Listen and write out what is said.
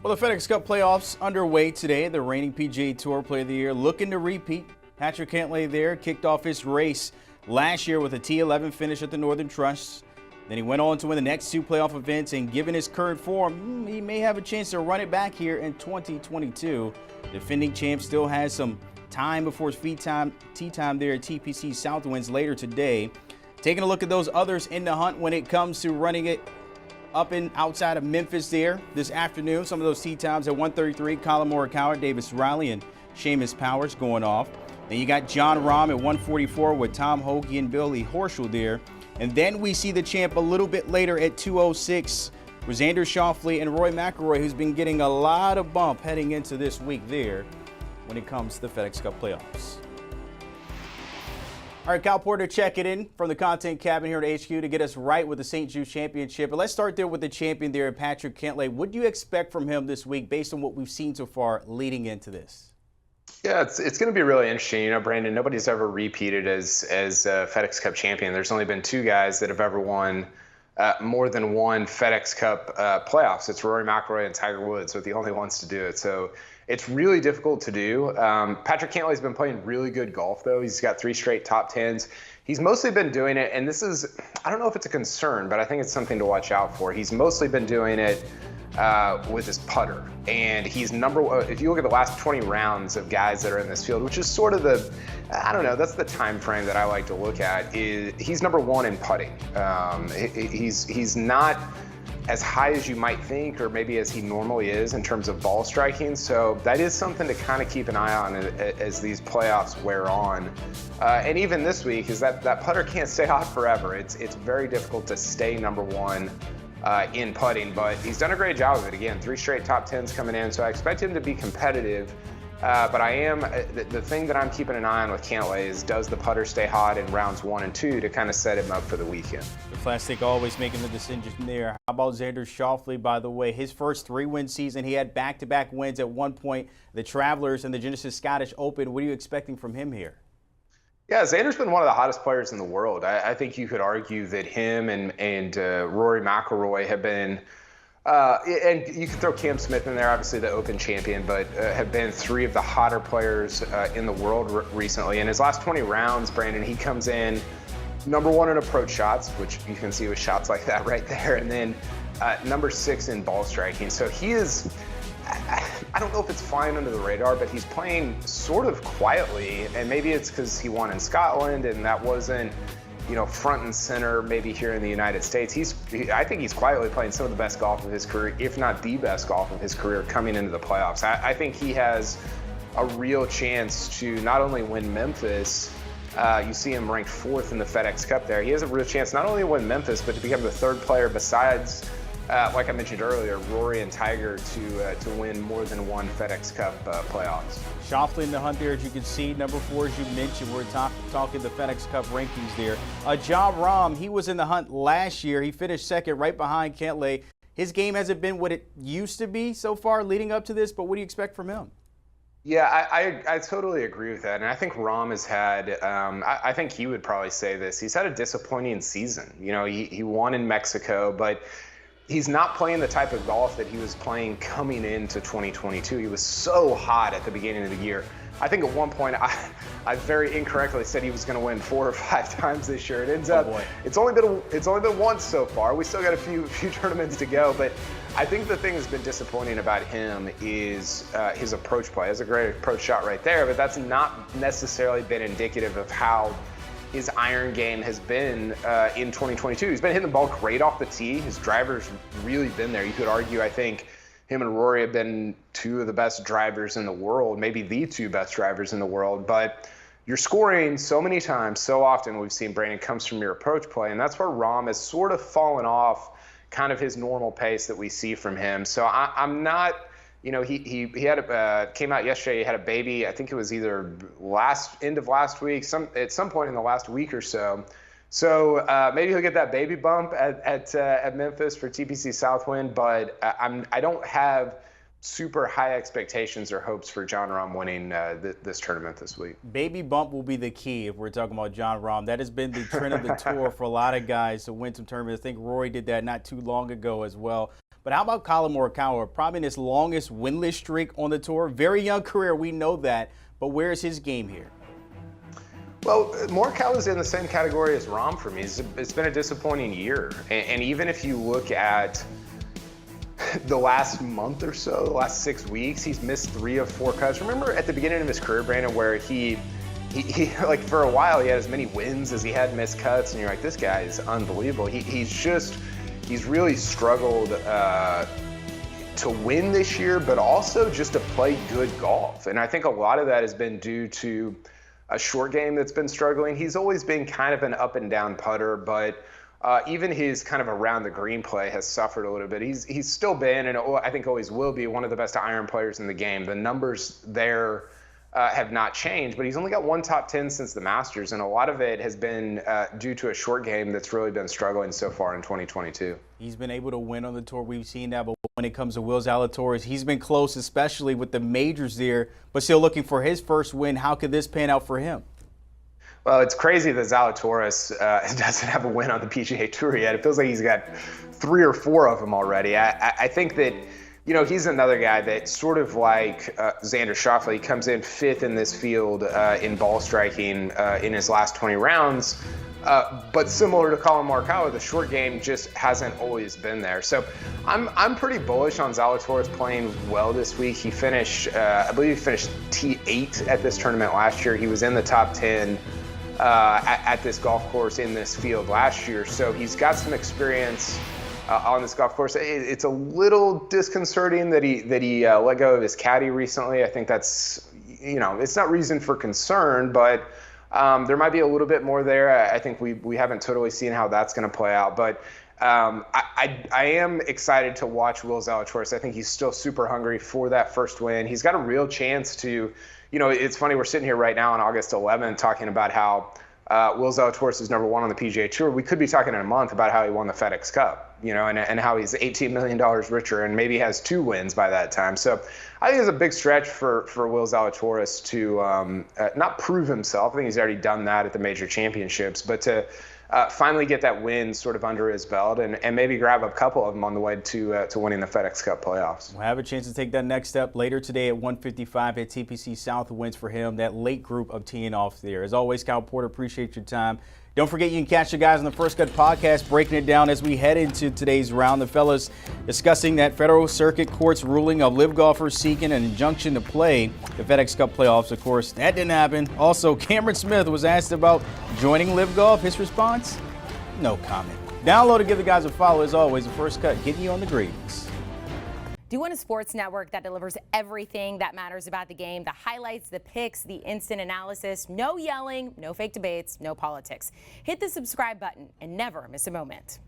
Well, the FedEx Cup playoffs underway today. The reigning PGA Tour Player of the Year looking to repeat. Patrick Kentley there kicked off his race last year with a T11 finish at the Northern Trust. Then he went on to win the next two playoff events, and given his current form, he may have a chance to run it back here in 2022. Defending champ still has some time before his tee time there at TPC Southwinds later today. Taking a look at those others in the hunt when it comes to running it up and outside of Memphis there this afternoon. Some of those tee times at 1:33, Colin Morikawa, Davis Riley, and Seamus Powers going off. Then you got Jon Rahm at 1:44 with Tom Hoge and Billy Horschel there. And then we see the champ a little bit later at 2:06 with Xander Schauffele and Rory McIlroy, who's been getting a lot of bump heading into this week there when it comes to the FedEx Cup playoffs. All right, Kyle Porter checking in from the content cabin here at HQ to get us right with the St. Jude Championship. But let's start there with the champion there, Patrick Kentley. What do you expect from him this week based on what we've seen so far leading into this? Yeah, it's going to be really interesting. You know, Brandon, nobody's ever repeated as FedEx Cup champion. There's only been two guys that have ever won more than one FedEx Cup playoffs. It's Rory McIlroy and Tiger Woods are the only ones to do it. So it's really difficult to do. Patrick Kentley's been playing really good golf, though. He's got 3 straight top 10s. He's mostly been doing it, and this is, I don't know if it's a concern, but I think it's something to watch out for. He's mostly been doing it with his putter. And he's if you look at the last 20 rounds of guys that are in this field, which is sort of I don't know, that's the time frame that I like to look at, he's number 1 in putting. He's not as high as you might think, or maybe as he normally is in terms of ball striking. So that is something to kind of keep an eye on as these playoffs wear on. And even this week, is that putter can't stay hot forever. It's very difficult to stay number 1 in putting, but he's done a great job of it. Again, 3 straight top 10s coming in, so I expect him to be competitive. But the thing that I'm keeping an eye on with Kentley is, does the putter stay hot in rounds 1 and 2 to kind of set him up for the weekend? The Plastic always making the decision there. How about Xander Schauffele, by the way? His first 3-win season, he had back-to-back wins at one point, the Travelers and the Genesis Scottish Open. What are you expecting from him here? Yeah, Xander's been one of the hottest players in the world. I think you could argue that him and Rory McIlroy have been, and you can throw Cam Smith in there, obviously the Open champion, but have been 3 of the hotter players in the world recently. In his last 20 rounds, Brandon, he comes in number 1 in approach shots, which you can see with shots like that right there, and then number 6 in ball striking. So he is, I don't know if it's flying under the radar, but he's playing sort of quietly, and maybe it's because he won in Scotland and that wasn't, front and center maybe here in the United States. I think he's quietly playing some of the best golf of his career, if not the best golf of his career coming into the playoffs. I think he has a real chance to not only win Memphis, you see him ranked 4th in the FedEx Cup there. He has a real chance not only to win Memphis, but to become the 3rd player besides like I mentioned earlier, Rory and Tiger to win more than one FedEx Cup playoffs. Schauffele in the hunt there, as you can see. Number 4, as you mentioned, we're talking the FedEx Cup rankings there. Jon Rahm, he was in the hunt last year. He finished 2nd right behind Kentley. His game hasn't been what it used to be so far leading up to this, but what do you expect from him? Yeah, I totally agree with that. And I think Rahm has had, I think he would probably say this, he's had a disappointing season. He won in Mexico, but he's not playing the type of golf that he was playing coming into 2022. He was so hot at the beginning of the year. I think at one point I very incorrectly said he was going to win 4 or 5 times this year. It ends up it's only been once so far. We still got a few tournaments to go, but I think the thing that's been disappointing about him is his approach play. That's a great approach shot right there, but that's not necessarily been indicative of how his iron game has been in 2022. He's been hitting the ball great off the tee. His driver's really been there. You could argue, I think, him and Rory have been 2 of the best drivers in the world, maybe the 2 best drivers in the world. But you're scoring so many times, so often we've seen, Brandon, comes from your approach play. And that's where Rahm has sort of fallen off kind of his normal pace that we see from him. So I'm not, he had came out yesterday, he had a baby. I think it was either end of last week, at some point in the last week or so. So maybe he'll get that baby bump at Memphis for TPC Southwind, but I don't have super high expectations or hopes for Jon Rahm winning this tournament this week. Baby bump will be the key if we're talking about Jon Rahm. That has been the trend of the tour for a lot of guys to win some tournaments. I think Rory did that not too long ago as well. But how about Collin Morikawa? Probably in his longest winless streak on the tour. Very young career, we know that. But where is his game here? Well, Morikawa's in the same category as Rahm for me. It's been a disappointing year. And even if you look at the last month or so, the last 6 weeks, he's missed 3 of 4 cuts. Remember at the beginning of his career, Brandon, where he like for a while he had as many wins as he had missed cuts, and you're like, this guy is unbelievable. He's really struggled to win this year, but also just to play good golf. And I think a lot of that has been due to a short game that's been struggling. He's always been kind of an up and down putter, but even his kind of around the green play has suffered a little bit. He's still been, and I think always will be, one of the best iron players in the game. The numbers there have not changed, but he's only got 1 top 10 since the Masters, and a lot of it has been due to a short game that's really been struggling so far in 2022. He's been able to win on the tour. We've seen that, but when it comes to Will Zalatoris, he's been close, especially with the majors there, but still looking for his first win. How could this pan out for him? Well, it's crazy that Zalatoris doesn't have a win on the PGA Tour yet. It feels like he's got 3 or 4 of them already. I think that, you know, he's another guy that sort of like Xander Schauffele. He comes in 5th in this field in ball striking in his last 20 rounds. But similar to Collin Morikawa, the short game just hasn't always been there. So I'm pretty bullish on Zalatoris playing well this week. He finished, I believe he finished T8 at this tournament last year. He was in the top 10 at this golf course in this field last year. So he's got some experience on this golf course. It's a little disconcerting that he let go of his caddy recently. I think that's, you know, it's not reason for concern, but there might be a little bit more there. I think we haven't totally seen how that's going to play out, but I am excited to watch Will Zalatoris. I think he's still super hungry for that first win. He's got a real chance to, you know, it's funny, we're sitting here right now on August 11th talking about how Will Zalatoris is number 1 on the PGA Tour. We could be talking in a month about how he won the FedEx Cup, you know, and how he's $18 million richer and maybe has 2 wins by that time. So I think it's a big stretch for Will Zalatoris to not prove himself. I think he's already done that at the major championships, but to finally get that win sort of under his belt and maybe grab a couple of them on the way to winning the FedEx Cup playoffs. We'll have a chance to take that next step later today at 1:55 at TPC South. Wins for him, that late group of teeing off there. As always, Kyle Porter, appreciate your time. Don't forget you can catch the guys on the First Cut podcast breaking it down as we head into today's round. The fellas discussing that Federal Circuit Court's ruling of LIV golfers seeking an injunction to play the FedEx Cup playoffs. Of course, that didn't happen. Also, Cameron Smith was asked about joining LIV Golf. His response? No comment. Download and give the guys a follow. As always, the First Cut getting you on the greens. Do you want a sports network that delivers everything that matters about the game? The highlights, the picks, the instant analysis, no yelling, no fake debates, no politics. Hit the subscribe button and never miss a moment.